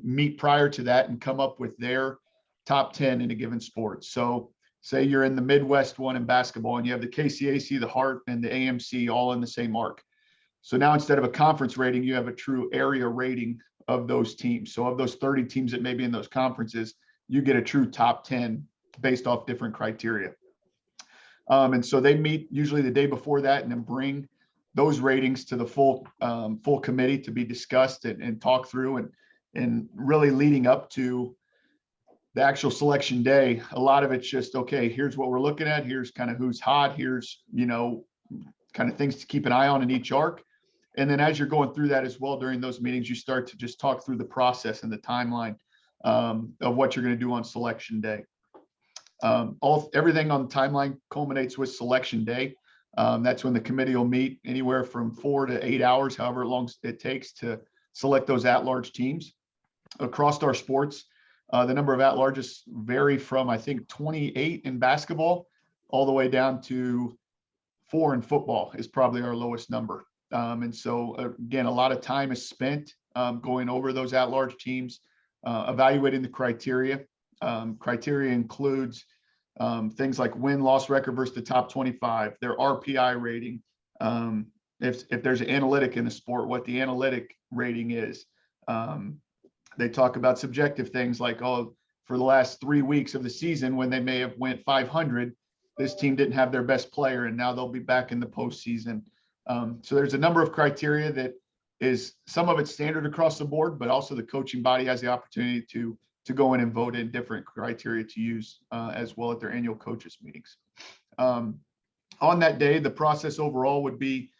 meet prior to that and come up with their top 10 in a given sport. So say you're in the Midwest one in basketball and you have the KCAC, the Hart, and the AMC all in the same ARC. So now instead of a conference rating, you have a true area rating of those teams. So of those 30 teams that may be in those conferences, you get a true top 10 based off different criteria. And so they meet usually the day before that and then bring those ratings to the full committee to be discussed and talk through, and really leading up to the actual selection day. A lot of it's just, okay, here's what we're looking at. Here's kind of who's hot. Here's, kind of things to keep an eye on in each ARC. And then as you're going through that as well, during those meetings, you start to just talk through the process and the timeline of what you're going to do on selection day. Everything on the timeline culminates with selection day. That's when the committee will meet anywhere from 4 to 8 hours, however long it takes to select those at-large teams. Across our sports, the number of at-larges vary from, I think, 28 in basketball all the way down to 4 in football is probably our lowest number. And so, again, a lot of time is spent going over those at-large teams, evaluating the criteria. Criteria includes things like win-loss record versus the top 25, their RPI rating. If there's an analytic in the sport, what the analytic rating is. They talk about subjective things like, oh, for the last 3 weeks of the season, when they may have went 500, this team didn't have their best player, and now they'll be back in the postseason. So there's a number of criteria that is, some of it's standard across the board, but also the coaching body has the opportunity to go in and vote in different criteria to use as well at their annual coaches meetings. On that day, the process overall would be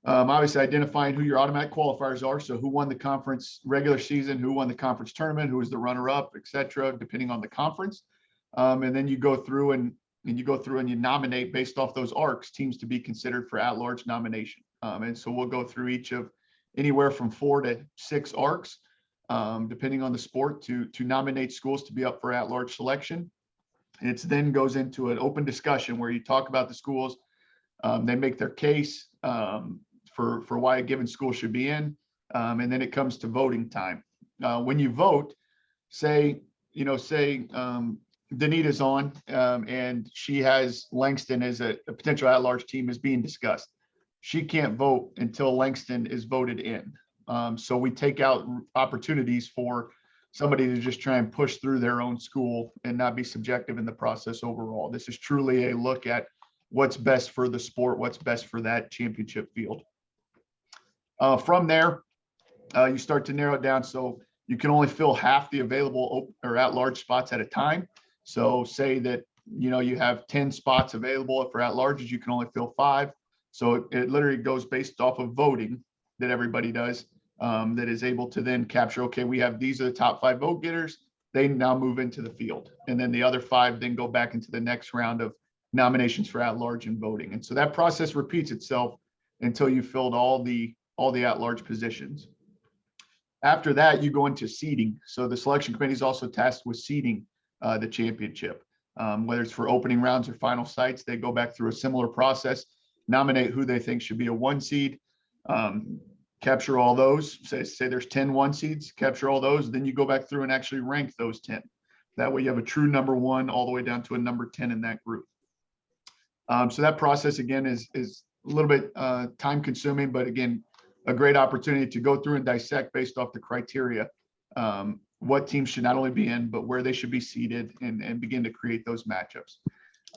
obviously identifying who your automatic qualifiers are. So who won the conference regular season, who won the conference tournament, who was the runner-up, et cetera, depending on the conference. And then you go through and and you go through and you nominate based off those arcs, teams to be considered for at-large nomination. And so we'll go through each of anywhere from 4 to 6 arcs, depending on the sport, to nominate schools to be up for at-large selection. It then goes into an open discussion where you talk about the schools. They make their case for why a given school should be in. And then it comes to voting time. When you vote, say Danita's on and she has Langston as a potential at-large team is being discussed. She can't vote until Langston is voted in. So we take out opportunities for somebody to just try and push through their own school and not be subjective in the process overall. This is truly a look at what's best for the sport, what's best for that championship field. From there, you start to narrow it down. So you can only fill half the available or at-large spots at a time. So say that, you have 10 spots available for at-larges, you can only fill 5. So it literally goes based off of voting that everybody does, that is able to then capture, okay, these are the top 5 vote getters. They now move into the field. And then the other 5 then go back into the next round of nominations for at-large and voting. And so that process repeats itself until you filled all the at-large positions. After that, you go into seeding. So the selection committee is also tasked with seeding the championship, whether it's for opening rounds or final sites. They go back through a similar process, nominate who they think should be a 1 seed, capture all those. Say there's 10 1 seeds, capture all those. Then you go back through and actually rank those 10. That way you have a true number 1 all the way down to a number 10 in that group. So that process again is a little bit time consuming, but again, a great opportunity to go through and dissect based off the criteria, what teams should not only be in, but where they should be seated, and begin to create those matchups.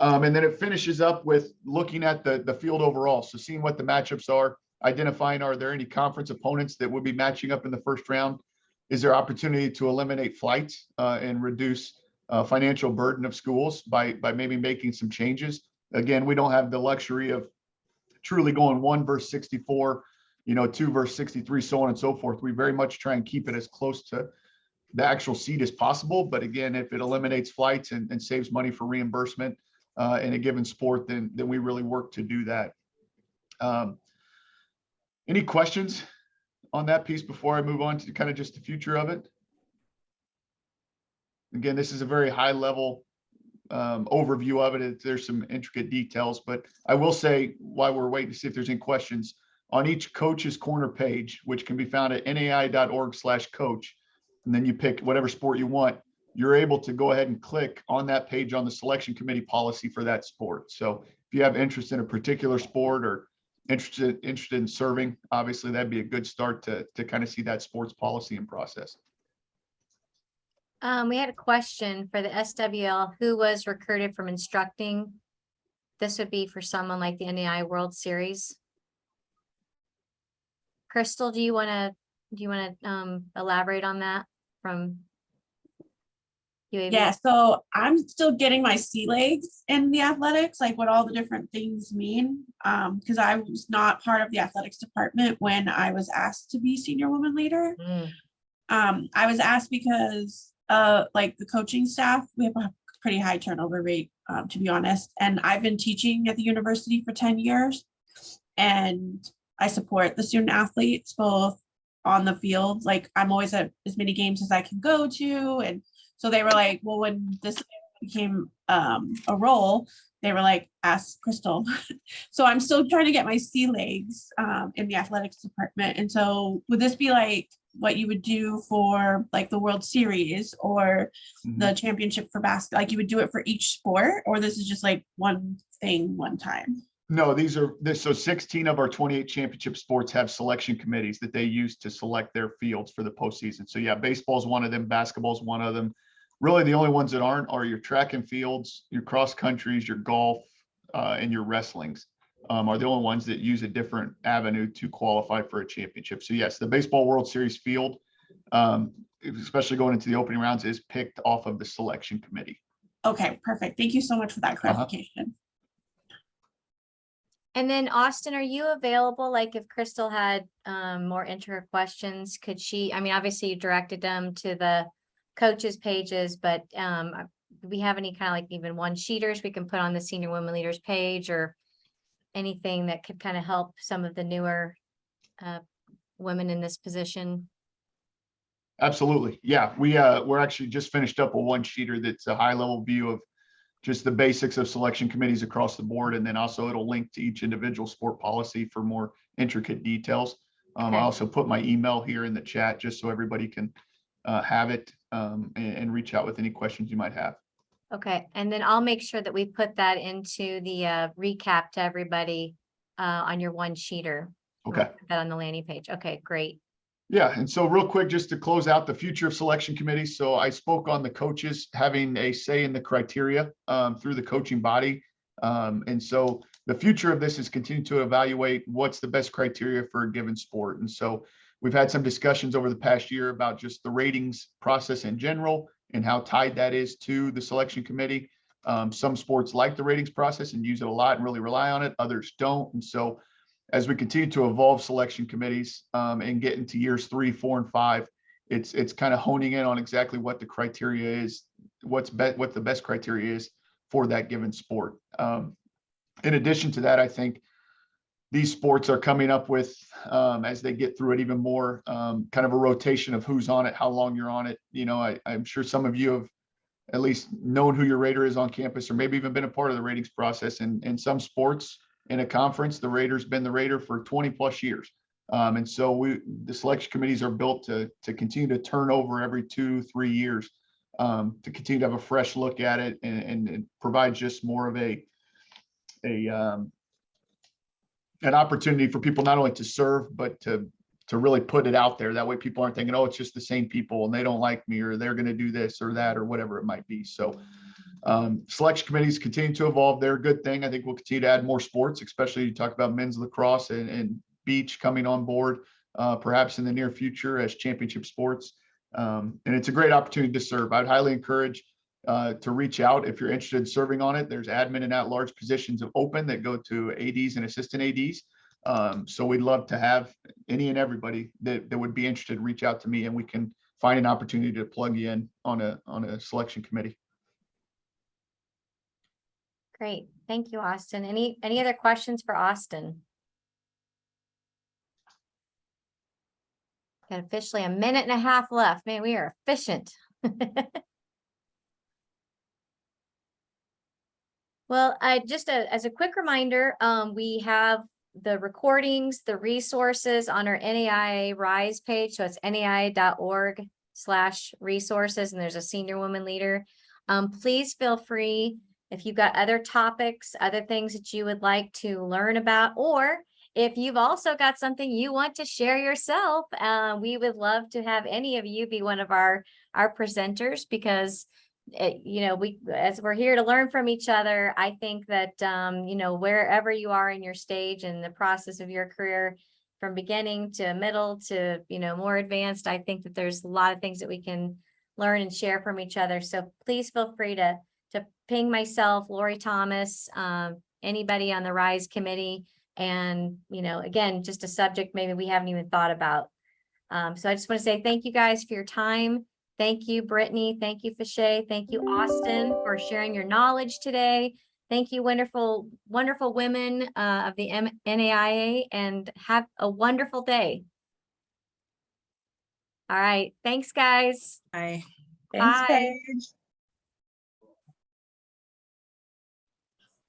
And then it finishes up with looking at the field overall. So seeing what the matchups are, identifying, are there any conference opponents that would be matching up in the first round? Is there opportunity to eliminate flights and reduce financial burden of schools by maybe making some changes? Again, we don't have the luxury of truly going 1 versus 64, 2 versus 63, so on and so forth. We very much try and keep it as close to the actual seat as possible. But again, if it eliminates flights and saves money for reimbursement in a given sport, then we really work to do that. Any questions on that piece before I move on to kind of just the future of it? Again, this is a very high level overview of it. There's some intricate details, but I will say, while we're waiting to see if there's any questions, on each coach's corner page, which can be found at nai.org/coach, and then you pick whatever sport you want, you're able to go ahead and click on that page on the selection committee policy for that sport. So if you have interest in a particular sport or interested in serving, obviously that'd be a good start to kind of see that sports policy and process. We had a question for the SWL, who was recruited from instructing. This would be for someone like the NAI World Series. Crystal, do you want to elaborate on that from UAB? Yeah, so I'm still getting my sea legs in the athletics, like what all the different things mean. Because I was not part of the athletics department when I was asked to be senior women leader. I was asked because like the coaching staff, we have a pretty high turnover rate, to be honest. And I've been teaching at the university for 10 years. And I support the student athletes both on the field. Like I'm always at as many games as I can go to. And so they were like, well, when this became a role, they were like, ask Crystal. So I'm still trying to get my sea legs in the athletics department. And so would this be like what you would do for like the World Series or the championship for basketball? Like you would do it for each sport, or this is just like one thing, one time? No, so 16 of our 28 championship sports have selection committees that they use to select their fields for the postseason. So yeah, baseball's one of them, basketball's one of them. Really the only ones that aren't are your track and fields, your cross countries, your golf, and your wrestlings are the only ones that use a different avenue to qualify for a championship. So yes, the Baseball World Series field, especially going into the opening rounds, is picked off of the selection committee. Okay, perfect. Thank you so much for that clarification. And then Austin, are you available? Like if Crystal had more inter questions, could she, I mean, obviously you directed them to the coaches pages, but do we have any kind of like even one sheeters we can put on the senior women leaders page, or anything that could kind of help some of the newer women in this position? Absolutely. Yeah, we're actually just finished up a one sheeter that's a high level view of just the basics of selection committees across the board. And then also it'll link to each individual sport policy for more intricate details. Okay. I also put my email here in the chat just so everybody can have it and reach out with any questions you might have. Okay, and then I'll make sure that we put that into the recap to everybody on your one sheeter. Okay. Put that on the landing page. Okay, great. Yeah, and so real quick, just to close out the future of selection committees. So I spoke on the coaches having a say in the criteria through the coaching body. And so the future of this is continue to evaluate what's the best criteria for a given sport. And so we've had some discussions over the past year about just the ratings process in general and how tied that is to the selection committee. Some sports like the ratings process and use it a lot and really rely on it. Others don't. And so as we continue to evolve selection committees and get into years 3, 4, and 5, it's kind of honing in on exactly what the criteria is, what the best criteria is for that given sport. In addition to that, I think these sports are coming up with, as they get through it even more, kind of a rotation of who's on it, how long you're on it. You know, I'm sure some of you have at least known who your rater is on campus, or maybe even been a part of the ratings process. And in some sports, in a conference, the rater's been the rater for 20 plus years. And so the selection committees are built to continue to turn over every 2-3 years, to continue to have a fresh look at it and provide just more of an opportunity for people not only to serve, but to really put it out there. That way people aren't thinking, oh, it's just the same people and they don't like me, or they're going to do this or that, or whatever it might be. So selection committees continue to evolve. They're a good thing. I think we'll continue to add more sports, especially you talk about men's lacrosse and beach coming on board, perhaps in the near future as championship sports. And it's a great opportunity to serve. I'd highly encourage to reach out if you're interested in serving on it. There's admin and at-large positions open that go to ADs and assistant ADs. So we'd love to have any and everybody that would be interested, reach out to me and we can find an opportunity to plug you in on a selection committee. Great. Thank you, Austin. Any other questions for Austin? Got officially 1.5 minutes left. Man, we are efficient. Well, just as a quick reminder, we have the recordings, the resources on our NAIA Rise page. So it's naia.org/resources, and there's a senior woman leader. Please feel free if you've got other topics, other things that you would like to learn about, or if you've also got something you want to share yourself, we would love to have any of you be one of our presenters, because as we're here to learn from each other, I think that, wherever you are in your stage and the process of your career, from beginning to middle to, more advanced, I think that there's a lot of things that we can learn and share from each other. So please feel free to ping myself, Lori Thomas, anybody on the RISE committee. And, again, just a subject maybe we haven't even thought about. So I just want to say thank you guys for your time. Thank you, Brittney. Thank you, Fachaitte. Thank you, Austin, for sharing your knowledge today. Thank you, wonderful, wonderful women of the NAIA, and have a wonderful day. All right. Thanks, guys. Bye. Thanks, Bye. Paige.